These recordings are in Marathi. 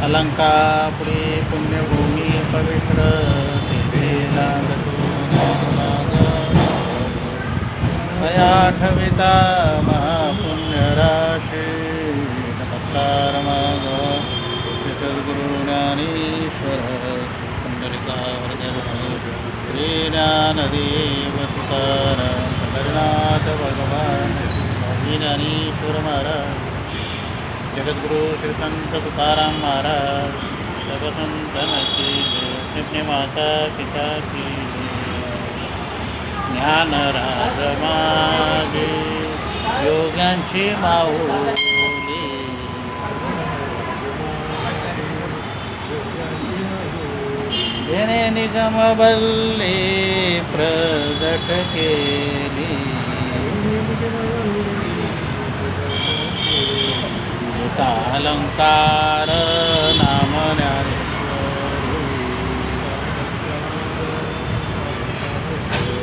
अलंकापुरी पुण्यभूमी पवित्र तेथेला मया ठविता महापुण्यराशी नमस्कार माग सद्गुरु ज्ञानेश्वर पुंडलिका श्री ज्ञानदेव तुकाराम पंढरीनाथ भगवान श्री ज्ञानेश्वर महाराज जगद्गुरु श्री संत तुकाराम महाराज सर्वसंतांची जय माता पिता की ज्ञानराज माझे योग्यांची माऊली जेणे निगम बल्ले प्रगट केली अलंकार नाम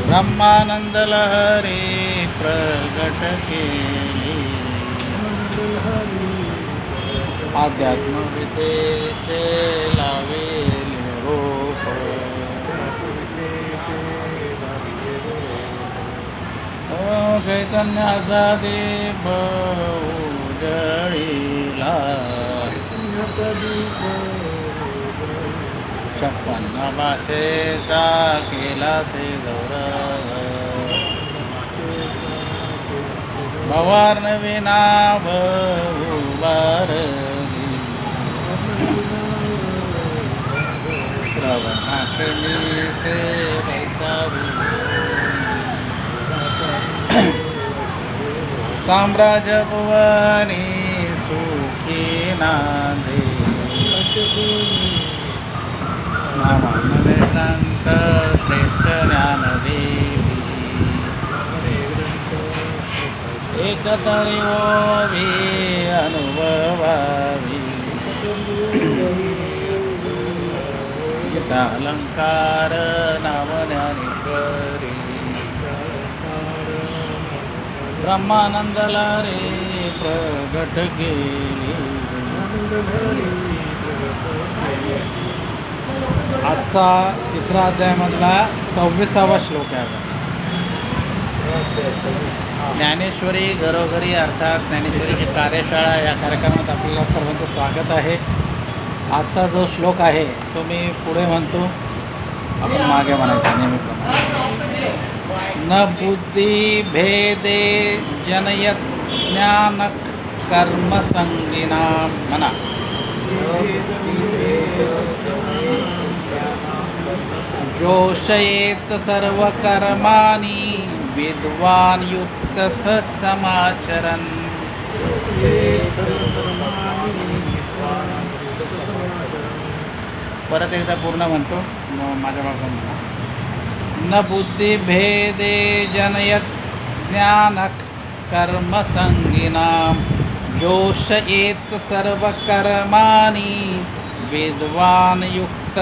ब्रह्मानंद लहरी प्रगट केली अध्यात्म विद्येचे लावेले रोप चैतन्याचा दीप उजळीला 56 भाषेचा केला से गौरव भवार विना बहुबारली श्रवणाक्षणी से साम्राज्य भुवनी सुखी नांदे संत श्रेष्ठ ज्ञानदेवी एकतरी ओवी अनुभवावी अलंकार नाम ज्ञानेश्वरी ब्रह्मानंदला रे प्रगट केली आजचा तिसरा अध्यायामधला 26वा श्लोक आहे. ज्ञानेश्वरी घरोघरी अर्थात ज्ञानेश्वरीची कार्यशाळा या कार्यक्रमात आपल्याला सर्वांचं स्वागत आहे. आजचा जो श्लोक आहे तो मी पुढे म्हणतो, आपण मागे म्हणायचा नेहमीप्रमाणे. न बुद्धी भेदे जनयत ज्ञान कर्मसंगिना म्हणा. जोषयेत सर्व कर्माणि विद्वान युक्त समाचरन्. परत एकदा पूर्ण म्हणतो, माझ्या मागून म्हणा. न बुद्धी भेदे जनयत ज्ञानक कर्मसंगिनाम जोषयेत सर्व कर्माणि विद्वान युक्त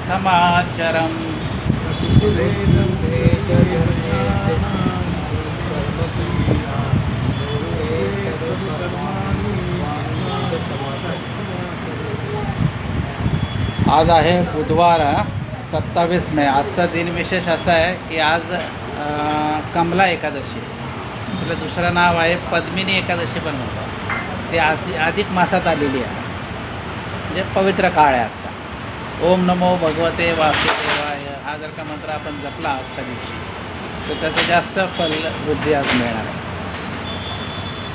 समाचरम्. आज आहे बुधवार 27 मे. आजचा दिन विशेष असा आहे की आज कमला एकादशी. आपलं दुसरं नाव आहे पद्मिनी एकादशी पण म्हणतात. ते अधिक मासात आलेली आहे, म्हणजे पवित्र काळ आहे आजचा. ओम नमो भगवते वासुदेवाय हा जर का मंत्र आपण जपला आजच्या दिवशी तर त्याचं जास्त फल बुद्धी आज मिळणार आहे.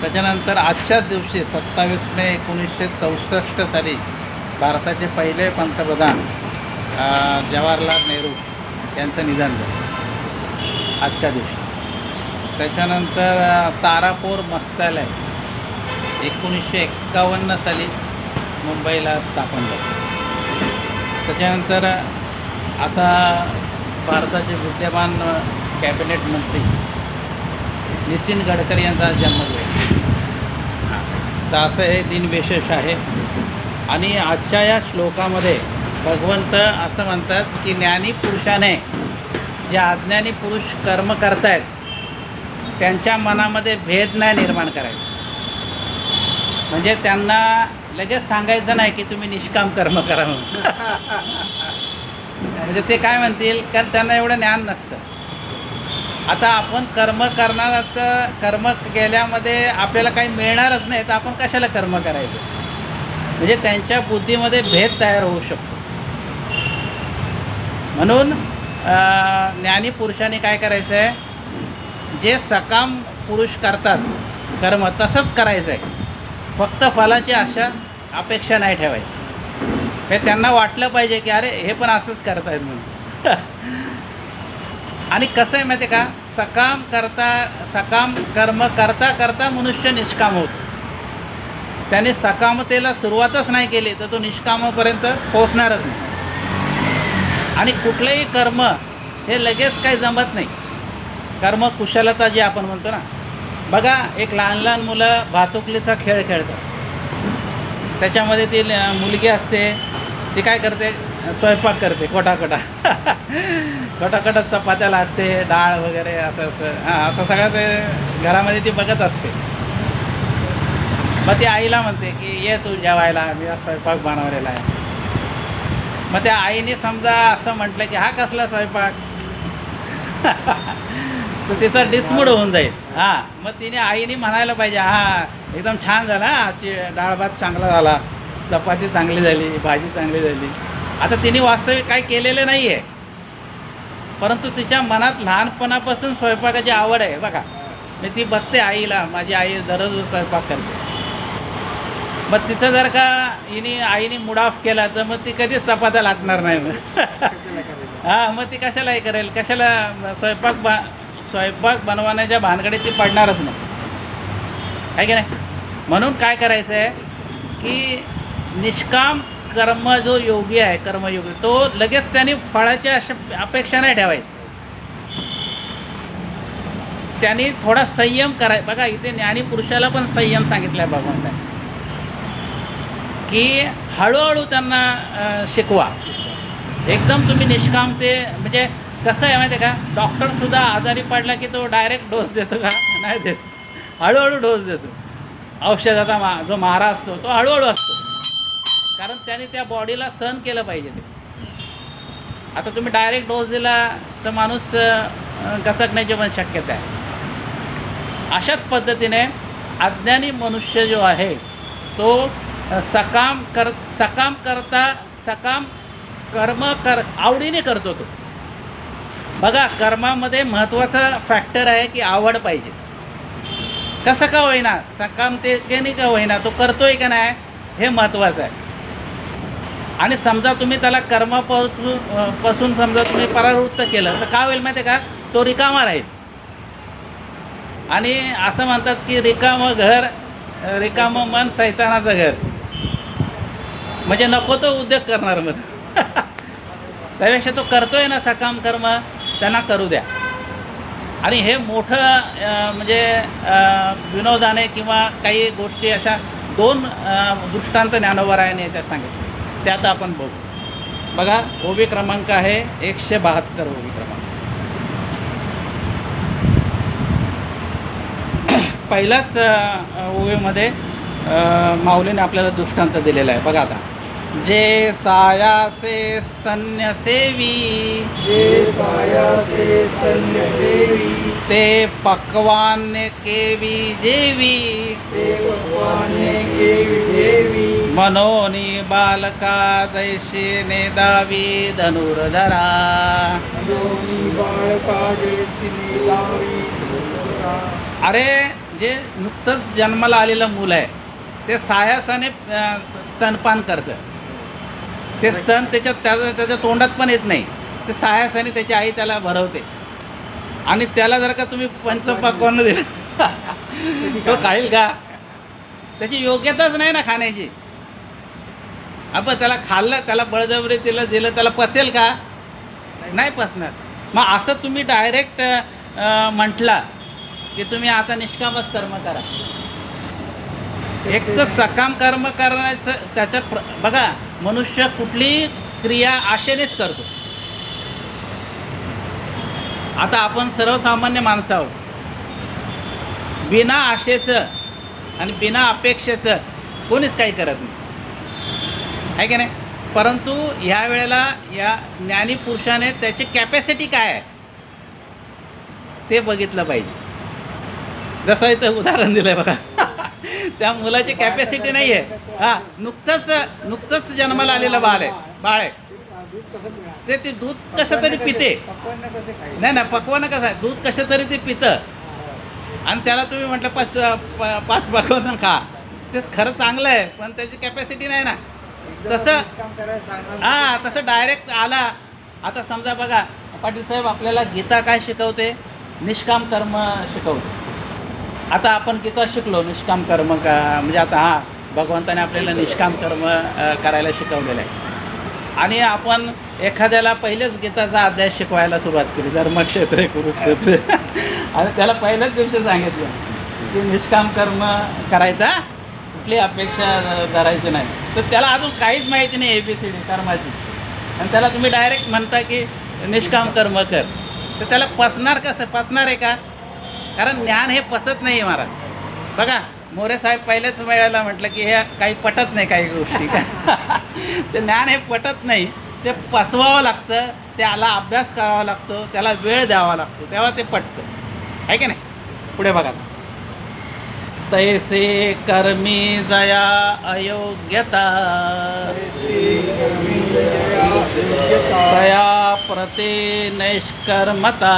त्याच्यानंतर आजच्याच दिवशी 27 मे 1964 साली भारताचे पहिले पंतप्रधान जवाहरलाल नेहरू यांचं निधन झालं आजच्या दिवशी. त्याच्यानंतर तारापूर मत्स्यालय 1951 साली मुंबईला स्थापन झालं. त्याच्यानंतर आता भारताचे विद्यमान कॅबिनेट मंत्री नितीन गडकरी यांचा जन्मदिवस. तर असं हे दिन विशेष आहे. आणि आजच्या या श्लोकामध्ये भगवंत असं म्हणतात की ज्ञानी पुरुषाने जे अज्ञानी पुरुष कर्म करतायत त्यांच्या मनामध्ये भेद नाही निर्माण करायचा. म्हणजे त्यांना लगेच सांगायचं नाही की तुम्ही निष्काम कर्म करा म्हणून. म्हणजे ते काय म्हणतील, कारण त्यांना एवढं ज्ञान नसतं. आता आपण कर्म करणार, तर कर्म केल्यामध्ये आपल्याला काही मिळणारच नाही, तर आपण कशाला कर्म करायचं. म्हणजे त्यांच्या बुद्धीमध्ये भेद तयार होऊ शकतो. म्हणून ज्ञानी पुरुषांनी काय करायचं आहे, जे सकाम पुरुष करतात कर्म तसंच करायचं आहे. फक्त फलाची अपेक्षा नाही ठेवायची. हे त्यांना वाटलं पाहिजे की अरे हे पण असंच करतायत म्हणून. आणि कसं आहे माहिती आहे का, सकाम कर्म करता करता मनुष्य निष्काम होतो. त्याने सकामतेला सुरुवातच नाही केली तर तो निष्कामापर्यंत पोहोचणारच नाही. आणि कुठलंही कर्म हे लगेच काही जमत नाही. कर्म कुशलता जी आपण म्हणतो ना, बघा एक लहान लहान मुलं भातुकलीचा खेळ खेळतात. त्याच्यामध्ये ती मुलगी असते, ती काय करते, स्वयंपाक करते कोटाकोटा. कोटाकोटा चपात्या लाटते, डाळ वगैरे असं असं सगळं ते घरामध्ये ती बघत असते. मग ती आईला म्हणते की ये तू जेवायला, मी स्वयंपाक बनवलेला आहे. मग त्या आईने समजा असं म्हटलं की हा कसला स्वयंपाक, तर तिचा डिसमूड होऊन जाईल. मग आईने म्हणायला पाहिजे एकदम छान झाला, आजची डाळ भात चांगला झाला, चपाती चांगली झाली, भाजी चांगली झाली. आता तिने वास्तविक काही केलेलं नाही आहे, परंतु तिच्या मनात लहानपणापासून स्वयंपाकाची आवड आहे. बघा मी ती बघते आईला, माझी आई दररोज स्वयंपाक करते. मग तिचं जर का आईने मूड ऑफ केला तर मग ती कधीच चपात्या लाटणार नाही. मग ती कशाला हे करेल, कशाला स्वयंपाक बनवण्याच्या भानगडीत ती पडणारच नाही, आहे की नाही. म्हणून काय करायचं आहे की निष्काम कर्म जो योगी आहे, कर्मयोगी, तो लगेच त्याने फळाची अपेक्षा नाही ठेवायची. त्यांनी थोडा संयम करायचा. बघा इथे ज्ञानी पुरुषाला पण संयम सांगितला आहे भगवंताने, की हळूहळू त्यांना शिकवा. एकदम तुम्ही निष्कामते, म्हणजे कसं आहे माहिती आहे का, डॉक्टरसुद्धा आजारी पडला की तो डायरेक्ट डोस देतो का, नाही देत, हळूहळू डोस देतो. औषधाचा जो मारा असतो तो हळूहळू असतो, कारण त्याने त्या बॉडीला सहन केलं पाहिजे ते. आता तुम्ही डायरेक्ट डोस दिला तर माणूस घसकण्याची पण शक्यता आहे. अशाच पद्धतीने अज्ञानी मनुष्य जो आहे तो सकाम कर्म आवडीने करतो तो. बघा कर्मामध्ये महत्त्वाचा फॅक्टर आहे की आवड पाहिजे. कसं का होईना, सकामतेने का होईना तो करतोय का नाही हे महत्त्वाचं आहे. आणि समजा तुम्ही त्याला कर्मापासून समजा तुम्ही परावृत्त केलं तर काय होईल माहिती आहे का, तो रिकामा राहील. आणि असं म्हणतात की रिकामं मन सैतानाचं घर. म्हणजे नको तो उद्योग करणार मग. त्यापेक्षा तो करतोय ना सकाम कर्म, त्यांना करू द्या. आणि हे मोठं म्हणजे विनोदाने किंवा काही गोष्टी अशा 2 दृष्टांत ज्ञानोबरायाने त्या सांगितले, त्यात आपण बघू. बघा ओबी क्रमांक आहे 172 ओबी क्रमांक. पहिल्याच ओवीमध्ये माऊलीने आपल्याला दृष्टांत दिलेला आहे. बघा आता, जे सायासे स्तन्य सेवी, ते पक्वान केवी जेवी, मनोनी बालका जैसे नेदावी धनुर्धरा. अरे जे नुकतंच जन्माला आलेलं मूल आहे ते सायासाने स्तनपान करतं. ते स्तन त्याच्या तोंडात पण येत नाही, ते सायासाने त्याची आई त्याला भरवते. आणि त्याला जर का तुम्ही पंचपक्वान्न दिलं तो खाईल का? त्याची योग्यताच नाही ना खाण्याची. आपण त्याला खाल्लं, त्याला बळजबरी दिलं त्याला पचेल का? नाही पचणार. मग असं तुम्ही डायरेक्ट म्हटला की तुम्ही आता निष्कामच कर्म करा. एक तर सकाम कर्म करायचं, त्याच्यात बघा मनुष्य कुठलीही क्रिया आशेनेच करतो. आता आपण सर्वसामान्य माणसं आहोत, बिना आशेचं आणि बिना अपेक्षेचं कोणीच काही करत नाही. आहे की नाही. परंतु ह्या वेळेला या ज्ञानी पुरुषाने त्याची कॅपॅसिटी काय आहे ते बघितलं पाहिजे. जसं इथं उदाहरण दिलं आहे बघा त्या मुलाची कॅपॅसिटी नाही आहे. हां, नुकतंच जन्माला आलेलं बाळ आहे ते दूध कसं तरी पिते. नाही पक्वानं कसं आहे, दूध कसं तरी ते पितं आणि त्याला तुम्ही म्हटलं पाच पक्वानं खा, तेच खरं चांगलं आहे पण त्याची कॅपॅसिटी नाही ना. तसं तसं डायरेक्ट आला. आता समजा बघा पाटील साहेब आपल्याला गीता काय शिकवते, निष्काम कर्म शिकवते. आता आपण गीता शिकलो निष्काम कर्म का म्हणजे आता भगवंताने आपल्याला निष्काम कर्म करायला शिकवलेलं आहे आणि आपण एखाद्याला पहिलेच गीताचा अध्याय शिकवायला सुरुवात केली, धर्मक्षेत्र कुरुक्षेत्र आणि त्याला पहिल्याच दिवशी सांगितलं की निष्काम कर्म करायचा, कुठली अपेक्षा करायची नाही. तर त्याला अजून काहीच माहिती नाही ABCD कर्माची आणि त्याला तुम्ही डायरेक्ट म्हणता की निष्काम कर्म कर, तर त्याला पचणार कसं? पचणार आहे का? कारण ज्ञान हे पचत नाही आहे महाराज. बघा मोरे साहेब पहिल्याच वेळेला म्हटलं की हे काही पटत नाही काही गोष्टी ते ज्ञान हे पटत नाही, ते पचवावं लागतं, त्याला अभ्यास करावा लागतो, त्याला वेळ द्यावा लागतो, तेव्हा ते पटतं, आहे की नाही. पुढे बघा, तैसे कर्मी जया अयोग्यता तया प्रते नैष्कर्मता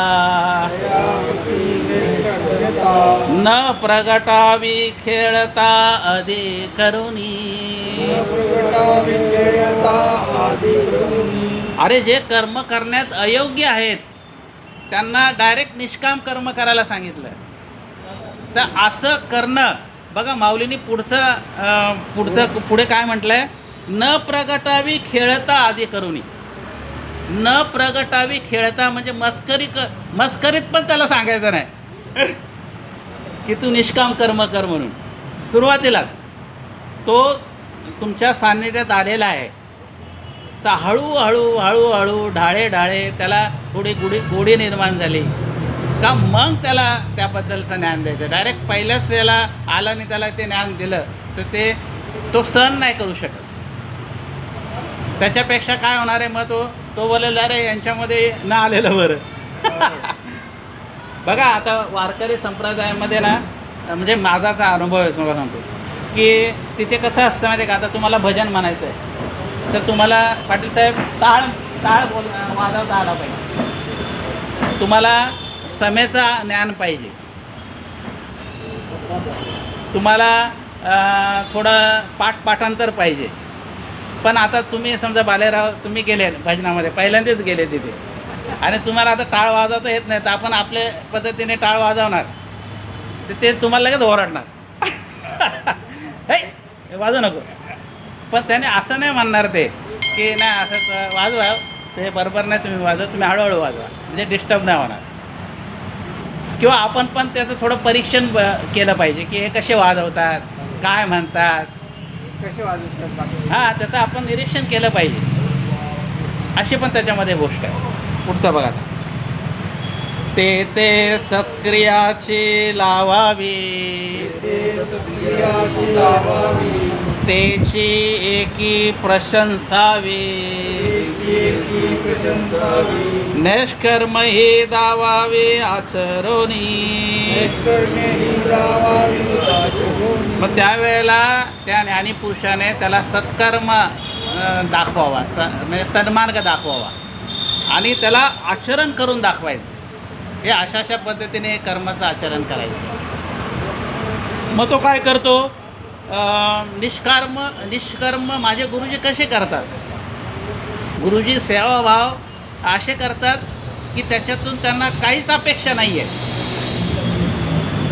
न प्रगटावी खेळता अधिकरुणी. अरे जे कर्म करण्यात अयोग्य आहेत त्यांना डायरेक्ट निष्काम कर्म करायला सांगितलं. तर असं करणं बघा माऊलींनी पुढे काय म्हटलं आहे, न प्रगटावी खेळता आधी करुणी. न प्रगटावी खेळता म्हणजे मस्करीत पण त्याला सांगायचं नाही की तू निष्काम कर्म कर म्हणून. सुरुवातीलाच तो तुमच्या सान्निध्यात आलेला आहे तर हळूहळू ढाळे त्याला थोडी गोडी निर्माण झाली का मग त्याला त्याबद्दलचं ज्ञान द्यायचं. डायरेक्ट पहिल्याच याला आलं आणि त्याला ते ज्ञान दिलं तर तो सहन नाही करू शकत. त्याच्यापेक्षा काय होणार आहे, मग तो बोलेला अरे यांच्यामध्ये न आलेलं बरं बघा आता वारकरी संप्रदायामध्ये ना म्हणजे माझाचा अनुभव आहे मला सांगतो की तिथे कसं असतं माहिती आहे का. आता तुम्हाला भजन म्हणायचं आहे तर तुम्हाला पाटील साहेब टाळ वाजवता आला पाहिजे, तुम्हाला समेचा ज्ञान पाहिजे, तुम्हाला थोडं पाठांतर पाहिजे. पण आता तुम्ही समजा बालेराव तुम्ही गेले भजनामध्ये पहिल्यांदाच गेले तिथे आणि तुम्हाला आता टाळ वाजवता येत नाही तर आपण आपल्या पद्धतीने टाळ वाजवणार तर ते तुम्हाला लगेच ओरडणार हे वाजवू नको. पण त्याने असं नाही म्हणणार ते की नाही असं वाजवा, ते बरोबर नाही तुम्ही वाजवा, तुम्ही हळूहळू वाजवा म्हणजे डिस्टर्ब नाही होणार. किंवा आपण पण त्याचं थोडं परीक्षण केलं पाहिजे की हे कसे वाजवतात, काय म्हणतात, कसे वाजवतात, हां त्याचं आपण निरीक्षण केलं पाहिजे. अशी पण त्याच्यामध्ये गोष्ट आहे. पुढचं बघा, ते सत्क्रियाची लावावी तेची एकी प्रशंसावी निष्कर्म ही दावावी आचरोनी. मग त्यावेळेला त्या ज्ञानीपुरुषाने त्याला सत्कर्म दाखवावा, म्हणजे सन्मार्ग दाखवावा आणि त्याला आचरण करून दाखवायचं. हे अशा पद्धतीने कर्माचं आचरण करायचं. मग तो काय करतो, निष्कर्म माझे गुरुजी कसे करतात, गुरुजी सेवाभाव असे करतात की त्याच्यातून त्यांना काहीच अपेक्षा नाही आहे.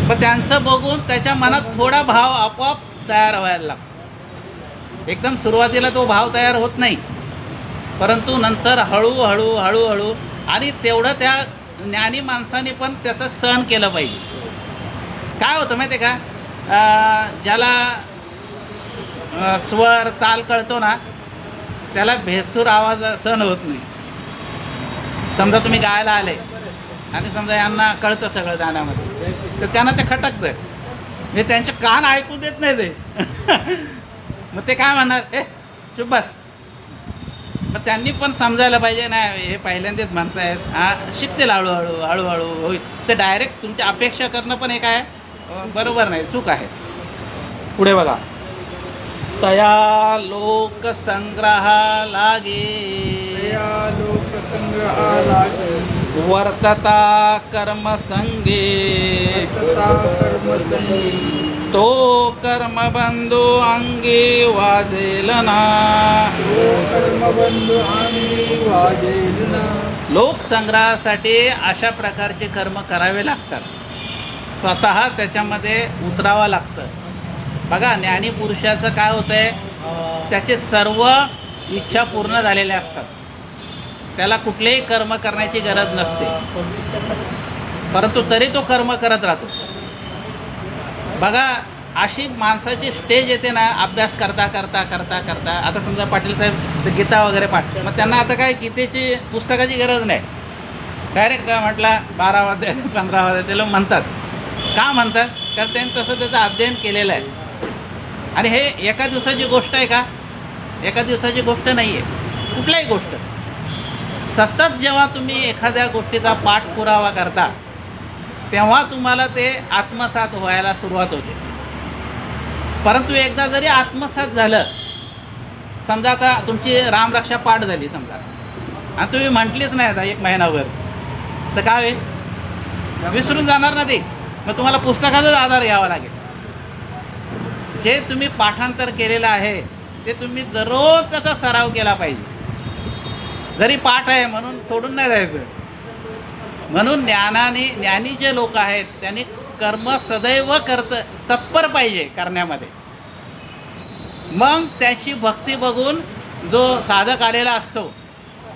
पण त्यांचं बघून त्याच्या मनात थोडा भाव आपोआप तयार व्हायला लागतो. एकदम सुरुवातीला तो भाव तयार होत नाही, परंतु नंतर हळूहळू आणि तेवढं त्या ज्ञानी माणसाने पण त्याचं सहन केलं पाहिजे. काय होतं माहिती आहे का, ज्याला स्वर ताल कळतो ना त्याला भेसूर आवाज सहन होत नाही. समजा तुम्ही गायला आले आणि समजा यांना कळतं सगळं गाण्यामध्ये तर त्यांना ते खटकतं, म्हणजे त्यांचे कान ऐकू देत नाही ते मग ते काय म्हणणार, चुप बस. मग त्यांनी पण समजायला पाहिजे ना, हे पहिल्यांदाच म्हणतायत, शिकतील हळूहळू हळूहळू होईल. तर डायरेक्ट तुमची अपेक्षा करणं पण हे काय बरोबर नाही, चूक आहे. पुढे बघा, तया लोकसंग्रहा लागे वर्तता कर्मसंगे तो कर्मबंधू अंगी वाजेल ना. लोकसंग्रहासाठी अशा प्रकारचे कर्म करावे लागतात, स्वतः त्याच्यामध्ये उतरावं लागतं. बघा, ज्ञानी पुरुषाचं काय होतं आहे, त्याचे सर्व इच्छा पूर्ण झालेल्या असतात, त्याला कुठलेही कर्म करण्याची गरज नसते, परंतु तरी तो कर्म करत राहतो. बघा, अशी माणसाची स्टेज येते ना, अभ्यास करता करता करता करता. आता समजा पाटील साहेब तर गीता वगैरे पाठ, मग त्यांना आता काय गीतेची पुस्तकाची गरज नाही, डायरेक्ट म्हटलं 12 अध्याय 15 अध्याय ते लोक म्हणतात. का म्हणतात? कारण त्यांनी तसं त्याचं अध्ययन केलेलं आहे. आणि हे एका दिवसाची गोष्ट आहे का? एका दिवसाची गोष्ट नाही आहे. कुठल्याही गोष्ट सतत जेव्हा तुम्ही एखाद्या गोष्टीचा पाठपुरावा करता, तेव्हा तुम्हाला ते आत्मसात व्हायला सुरुवात होते. परंतु एकदा जरी आत्मसात झालं, समजा आता तुमची रामरक्षा पाठ झाली समजा, आणि तुम्ही म्हटलीच नाही आता 1 महिनाभर, तर काय होईल? विसरून जाणार ना ते. मग तुम्हाला पुस्तकाचाच आधार घ्यावा लागेल. जे तुम्ही पाठांतर केलेलं आहे ते तुम्ही दररोज त्याचा सराव केला पाहिजे. जरी पाठ आहे म्हणून सोडून नाही जायचं. म्हणून ज्ञानी जे लोक आहेत त्यांनी कर्म सदैव तत्पर पाहिजे करण्यामध्ये. मग त्याची भक्ती बघून जो साधक आलेला असतो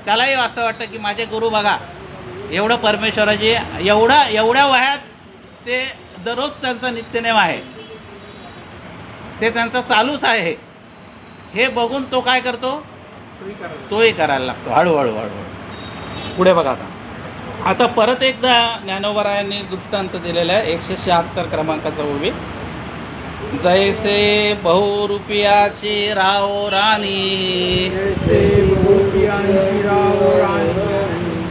त्यालाही असं वाटतं की माझे गुरु बघा, एवढं परमेश्वराची एवढ्या वयात ते दररोज त्यांचा नित्यनेम आहे, ते त्यांचं चालूच आहे. हे बघून तो काय करतो? तोही करायला लागतो हळूहळू हळूहळू. पुढे बघा, आता परत एकदा ज्ञानोबरायांनी दृष्टांत दिलेला आहे 176 क्रमांकाचा उभी. जैसे बहुरूपियाची राव राणी,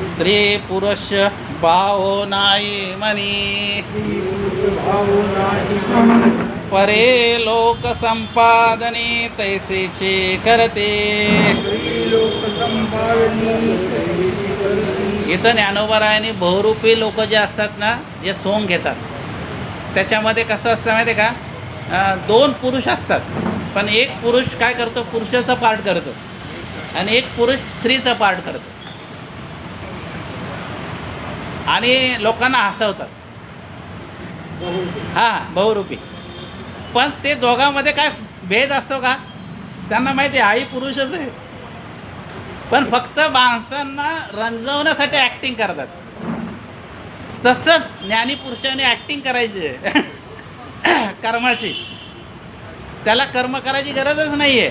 स्त्री पुरुष भाव नाही मनी, परे लोक संपादने तैसेचे करते. इथं ज्ञानोबरायांनी बहुरूपी लोक जे असतात ना, जे सोंग घेतात, त्याच्यामध्ये कसं असतं माहिती आहे का, 2 पुरुष असतात, पण एक पुरुष काय करतो? पुरुषाचा पार्ट करतो, आणि एक पुरुष स्त्रीचा पार्ट करतो, आणि लोकांना हसवतात. हां, बहुरूपी. पण ते दोघांमध्ये काय भेद असतो का? त्यांना माहिती आहे हाही पुरुषच आहे, पण फक्त माणसांना रंजवण्यासाठी ॲक्टिंग करतात. तसंच ज्ञानी पुरुषाने ॲक्टिंग करायची आहे कर्माची. त्याला कर्म करायची गरजच नाही आहे,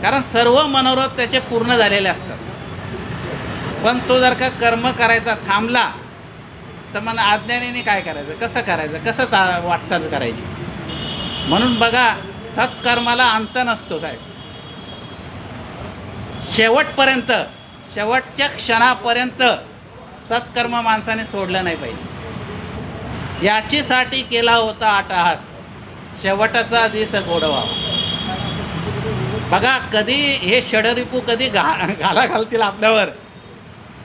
कारण सर्व मनोरथ त्याचे पूर्ण झालेले असतात. पण तो जर का कर्म करायचा थांबला तर मग अज्ञानीने काय करायचं, कसं करायचं, कसं वाटचाल करायची. म्हणून बघा, सत्कर्माला अंत नसतो साहेब. शेवटपर्यंत, शेवटच्या क्षणापर्यंत सत्कर्म माणसाने सोडलं नाही पाहिजे. याचीसाठी केला होता अट्टहास, शेवटाचा दिस गोडवा. बघा, कधी हे षडरिपू कधी घाला घालतील आपल्यावर,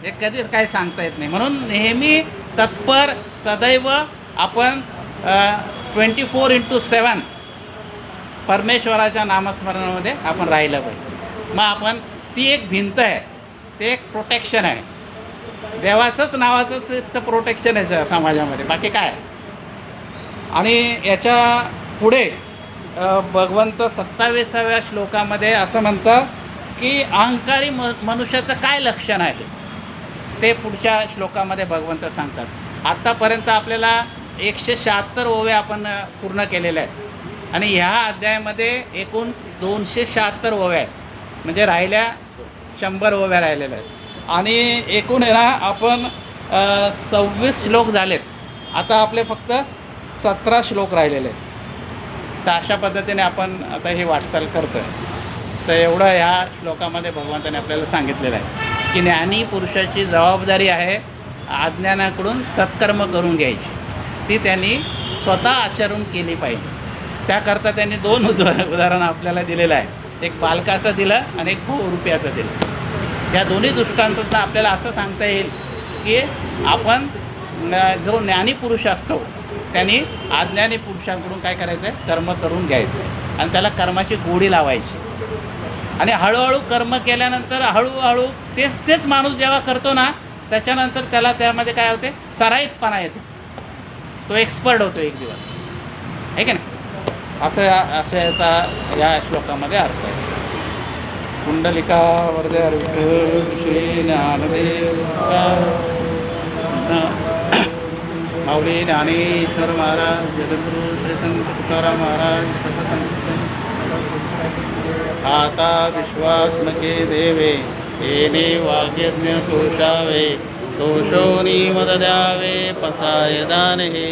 हे कधीच काही सांगता येत नाही. म्हणून नेहमी तत्पर सदैव आपण 24/7 परमेश्वराच्या नामस्मरणामध्ये आपण राहिलं पाहिजे. मग आपण ती एक भिंत आहे, ते एक प्रोटेक्शन आहे. देवाचंच नावाचंच तर प्रोटेक्शन आहे समाजामध्ये, बाकी काय. आणि याच्या पुढे भगवंत 27व्या श्लोकामध्ये असं म्हणतात की अहंकारी मनुष्याचं काय लक्षण आहे ते पुढच्या श्लोकामध्ये भगवंत सांगतात. आत्तापर्यंत आपल्याला 176 ओव्या आपण पूर्ण केलेल्या आहेत, आणि ह्या अध्यायामध्ये एकूण 276 ओव्या आहेत, म्हणजे राहिल्या 100 ओव्या राहिलेल्या आहेत. आणि एकूण आहे ना आपण 26 श्लोक झालेत. आता आपले फक्त 17 श्लोक राहिलेले आहेत. तर अशा पद्धतीने आपण आता ही वाटचाल करतो आहे. तर एवढं ह्या श्लोकामध्ये भगवंताने आपल्याला सांगितलेलं आहे की ज्ञानी पुरुषाची जबाबदारी आहे अज्ञानाकडून सत्कर्म करून घ्यायची, ती त्यांनी स्वतः आचरण केली पाहिजे. त्याकरता त्यांनी 2 उदाहरण आपल्याला दिलेलं आहे. एक बालकाचं दिलं आणि एक बहुरूपयाचं दिलं. या दोन्ही दृष्टांतातून आपल्याला असं सांगता येईल की आपण जो ज्ञानी पुरुष असतो त्यांनी अज्ञानी पुरुषांकडून काय करायचं आहे, कर्म करून घ्यायचं आहे आणि त्याला कर्माची गोडी लावायची. आणि हळूहळू कर्म केल्यानंतर हळूहळू तेच माणूस जेव्हा करतो ना, त्याच्यानंतर त्याला त्यामध्ये काय होते, सराईतपणा येतो, तो एक्सपर्ट होतो एक दिवस, आहे की नाही. असं याचा या श्लोकामध्ये अर्थ आहे. कुंडलिका वरदे श्री ज्ञानदेव माऊली ज्ञानेश्वर महाराज, जगद्गुरु श्री संत तुकाराम महाराज, आता विश्वात्मके देवे येणे वाग्यज्ञ कोशावे, दोषोनी मद द्यावे पसाय दान हे,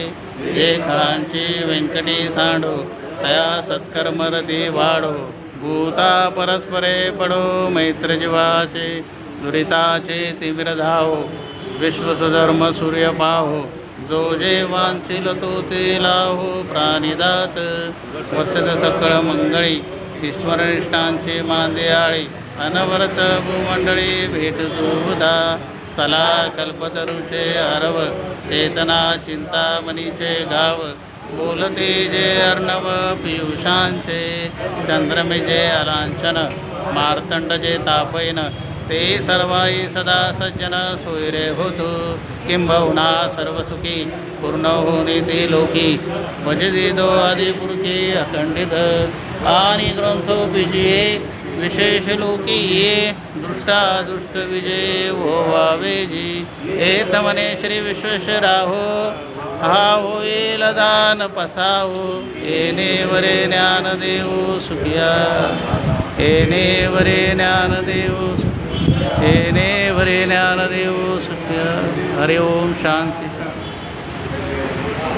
जे खळांची व्यंकटी सांडो तया सत्कर्मरती वाढो, भूता परस्परे पडो मैत्र जीवाचे, दुरिताचे तिमिर धावो, विश्वसधर्म सूर्य पाहो, जो जे वांछिल तो ते लाहो, प्राणिदात वसत सकळ मंगळी, ईश्वरनिष्ठांची मांदियाळी, अनवरत भूमंडळी भेट दुधा, चला कल्पतरूचे आरव, चेतना चिंतामणीचे गाव, बोलते जे अर्णव पियुषांचे, चंद्रमे जे अलांछन, मार्तंड जे तापैन, ते सर्वाई सदा सज्जन सोयरे होतो, किंबहुना सर्वसुखी पूर्ण होणे ते लोकी, भजते दो आदिपुरुषी अखंडित, आणि ग्रंथोपिजिये विशेष लोकी ये, दृष्टादृष्ट विजय व्हावे जी, हे तमने श्री विश्वेश्वराहो, हा होईल दान पसावो, येणे वरे ज्ञान देऊ सुखिया, येणे वरे ज्ञान देऊ, येणे वरे ज्ञान देऊ सुखिया. हरि ओम शांती.